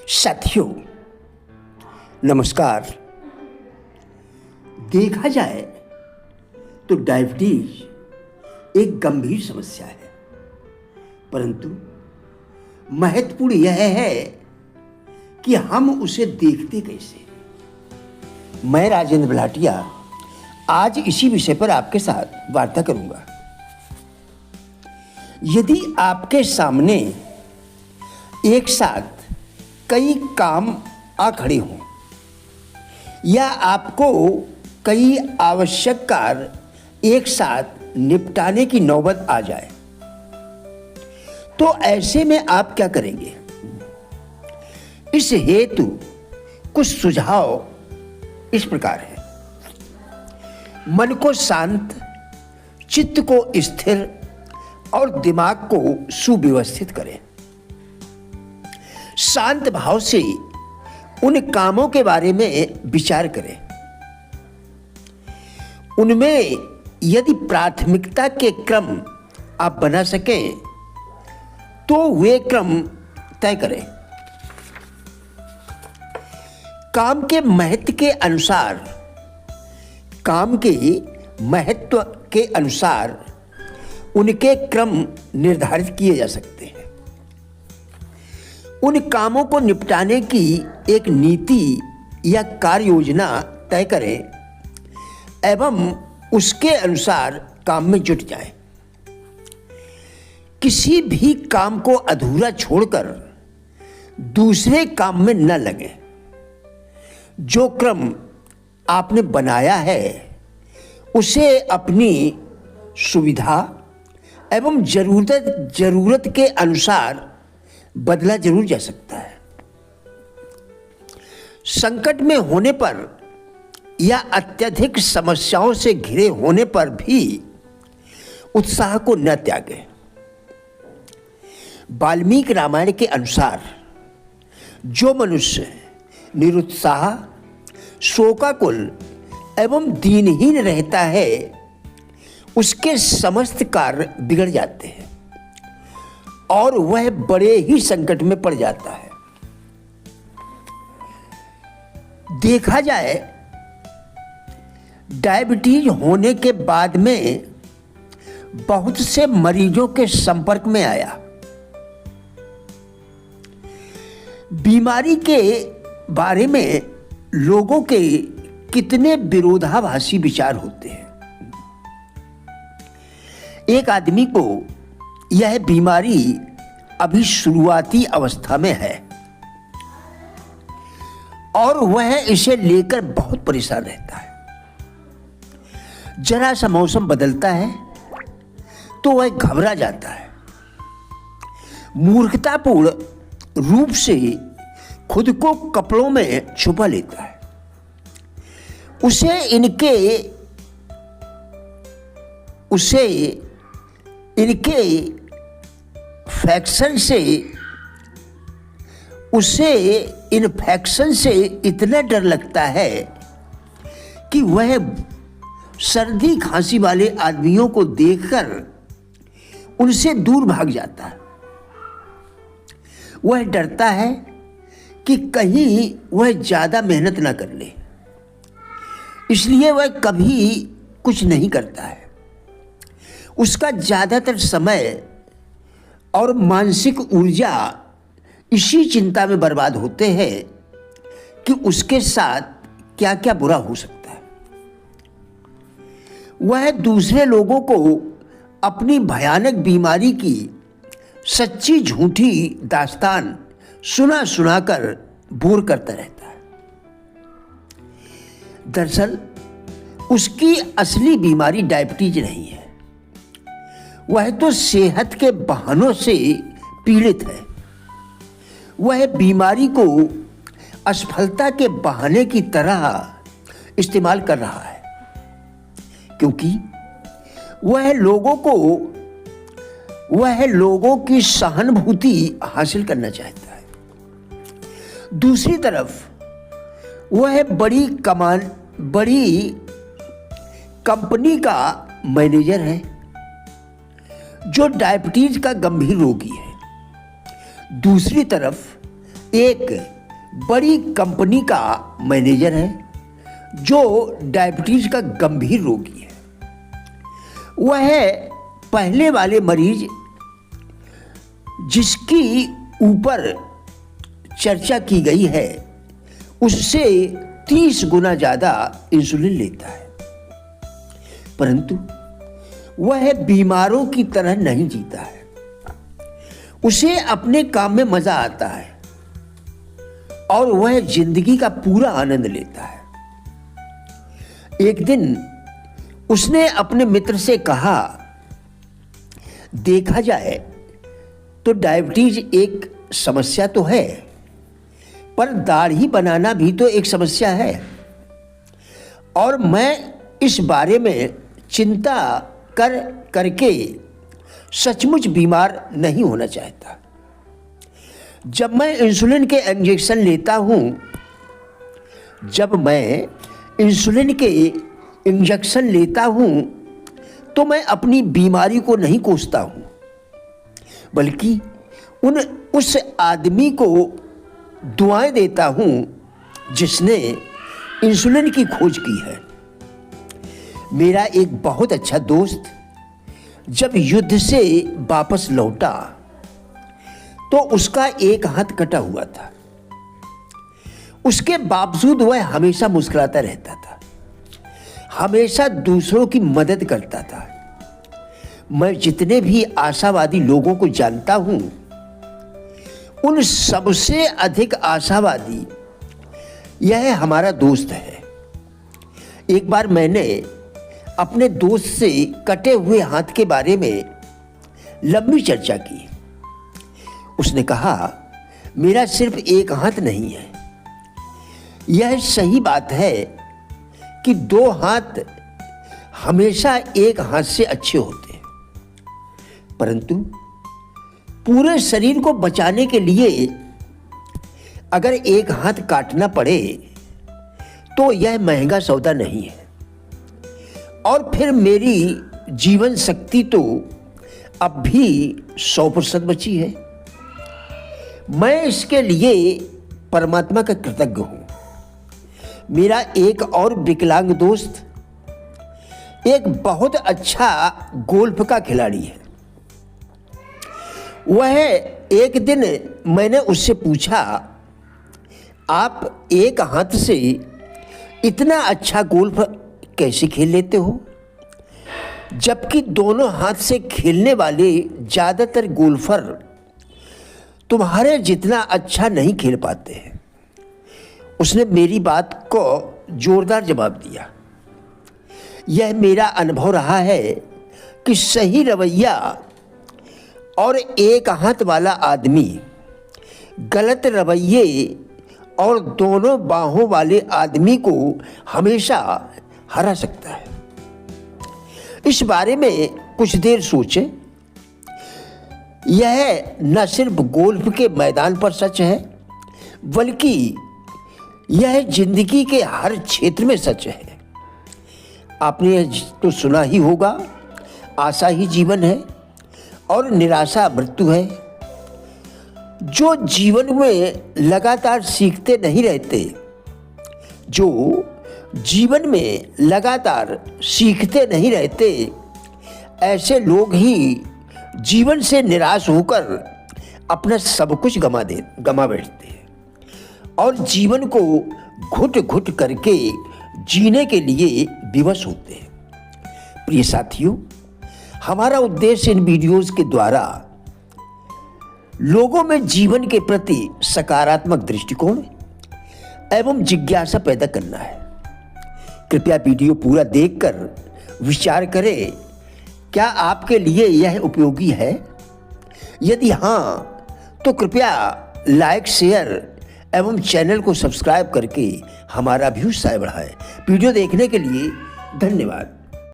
साथियों नमस्कार। देखा जाए तो डायबिटीज एक गंभीर समस्या है, परंतु महत्वपूर्ण यह है कि हम उसे देखते कैसे। मैं राजेंद्र बलाटिया आज इसी विषय पर आपके साथ वार्ता करूंगा। यदि आपके सामने एक साथ कई काम आ खड़े हों या आपको कई आवश्यक कार्य एक साथ निपटाने की नौबत आ जाए, तो ऐसे में आप क्या करेंगे? इस हेतु कुछ सुझाव इस प्रकार है। मन को शांत, चित्त को स्थिर और दिमाग को सुव्यवस्थित करें। शांत भाव से उन कामों के बारे में विचार करें। उनमें यदि प्राथमिकता के क्रम आप बना सकें तो वे क्रम तय करें। काम के महत्व के अनुसार उनके क्रम निर्धारित किए जा सकते हैं। उन कामों को निपटाने की एक नीति या कार्य योजना तय करें एवं उसके अनुसार काम में जुट जाएं। किसी भी काम को अधूरा छोड़कर दूसरे काम में न लगे। जो क्रम आपने बनाया है उसे अपनी सुविधा एवं जरूरत के अनुसार बदला जरूर जा सकता है। संकट में होने पर या अत्यधिक समस्याओं से घिरे होने पर भी उत्साह को न त्यागें। वाल्मीकि रामायण के अनुसार जो मनुष्य निरुत्साह, शोकाकुल एवं दीनहीन रहता है उसके समस्त कार्य बिगड़ जाते हैं और वह बड़े ही संकट में पड़ जाता है। देखा जाए डायबिटीज होने के बाद में बहुत से मरीजों के संपर्क में आया। बीमारी के बारे में लोगों के कितने विरोधाभासी विचार होते हैं। एक आदमी को यह बीमारी अभी शुरुआती अवस्था में है और वह इसे लेकर बहुत परेशान रहता है। जरा सा मौसम बदलता है तो वह घबरा जाता है। मूर्खतापूर्ण रूप से खुद को कपड़ों में छुपा लेता है। उसे इन्फेक्शन से इतना डर लगता है कि वह सर्दी खांसी वाले आदमियों को देखकर उनसे दूर भाग जाता है। वह डरता है कि कहीं वह ज़्यादा मेहनत ना कर ले, इसलिए वह कभी कुछ नहीं करता है। उसका ज़्यादातर समय और मानसिक ऊर्जा इसी चिंता में बर्बाद होते हैं कि उसके साथ क्या क्या बुरा हो सकता है। वह दूसरे लोगों को अपनी भयानक बीमारी की सच्ची झूठी दास्तान सुनाकर बोर करता रहता है। दरअसल उसकी असली बीमारी डायबिटीज नहीं है। वह तो सेहत के बहानों से पीड़ित है। वह बीमारी को असफलता के बहाने की तरह इस्तेमाल कर रहा है, क्योंकि वह लोगों की सहानुभूति हासिल करना चाहता है। दूसरी तरफ वह बड़ी कंपनी का मैनेजर है जो डायबिटीज का गंभीर रोगी है। दूसरी तरफ एक बड़ी कंपनी का मैनेजर है जो डायबिटीज का गंभीर रोगी है। वह पहले वाले मरीज जिसकी ऊपर चर्चा की गई है उससे 30 गुना ज़्यादा इंसुलिन लेता है, परंतु वह बीमारों की तरह नहीं जीता है। उसे अपने काम में मजा आता है और वह जिंदगी का पूरा आनंद लेता है। एक दिन उसने अपने मित्र से कहा, देखा जाए तो डायबिटीज एक समस्या तो है, पर दाढ़ी बनाना भी तो एक समस्या है और मैं इस बारे में चिंता करके सचमुच बीमार नहीं होना चाहता। जब मैं इंसुलिन के इंजेक्शन लेता हूँ तो मैं अपनी बीमारी को नहीं कोसता हूँ, बल्कि उस आदमी को दुआएं देता हूँ जिसने इंसुलिन की खोज की है। मेरा एक बहुत अच्छा दोस्त जब युद्ध से वापस लौटा तो उसका एक हाथ कटा हुआ था। उसके बावजूद वह हमेशा मुस्कुराता रहता था, हमेशा दूसरों की मदद करता था। मैं जितने भी आशावादी लोगों को जानता हूं, उन सबसे अधिक आशावादी यह हमारा दोस्त है। एक बार मैंने अपने दोस्त से कटे हुए हाथ के बारे में लंबी चर्चा की। उसने कहा, मेरा सिर्फ एक हाथ नहीं है। यह सही बात है कि 2 हाथ हमेशा एक हाथ से अच्छे होते हैं, परंतु पूरे शरीर को बचाने के लिए अगर एक हाथ काटना पड़े तो यह महंगा सौदा नहीं है। और फिर मेरी जीवन शक्ति तो अब भी 100% बची है। मैं इसके लिए परमात्मा का कृतज्ञ हूं। मेरा एक और विकलांग दोस्त एक बहुत अच्छा गोल्फ का खिलाड़ी है। वह एक दिन मैंने उससे पूछा, आप एक हाथ से इतना अच्छा गोल्फ कैसे खेल लेते हो, जबकि दोनों हाथ से खेलने वाले ज़्यादातर गोल्फर तुम्हारे जितना अच्छा नहीं खेल पाते हैं। उसने मेरी बात को जोरदार जवाब दिया। यह मेरा अनुभव रहा है कि सही रवैया और एक हाथ वाला आदमी गलत रवैये और दोनों बाहों वाले आदमी को हमेशा हरा सकता है। इस बारे में कुछ देर सोचें। यह न सिर्फ गोल्फ के मैदान पर सच है, बल्कि यह जिंदगी के हर क्षेत्र में सच है। आपने तो सुना ही होगा, आशा ही जीवन है और निराशा मृत्यु है। जो जीवन में लगातार सीखते नहीं रहते, ऐसे लोग ही जीवन से निराश होकर अपना सब कुछ गमा बैठते हैं और जीवन को घुट घुट करके जीने के लिए विवश होते हैं। प्रिय साथियों, हमारा उद्देश्य इन वीडियोस के द्वारा लोगों में जीवन के प्रति सकारात्मक दृष्टिकोण एवं जिज्ञासा पैदा करना है। कृपया वीडियो पूरा देखकर विचार करें, क्या आपके लिए यह उपयोगी है? यदि हाँ, तो कृपया लाइक, शेयर एवं चैनल को सब्सक्राइब करके हमारा भी उत्साह बढ़ाएं। वीडियो देखने के लिए धन्यवाद।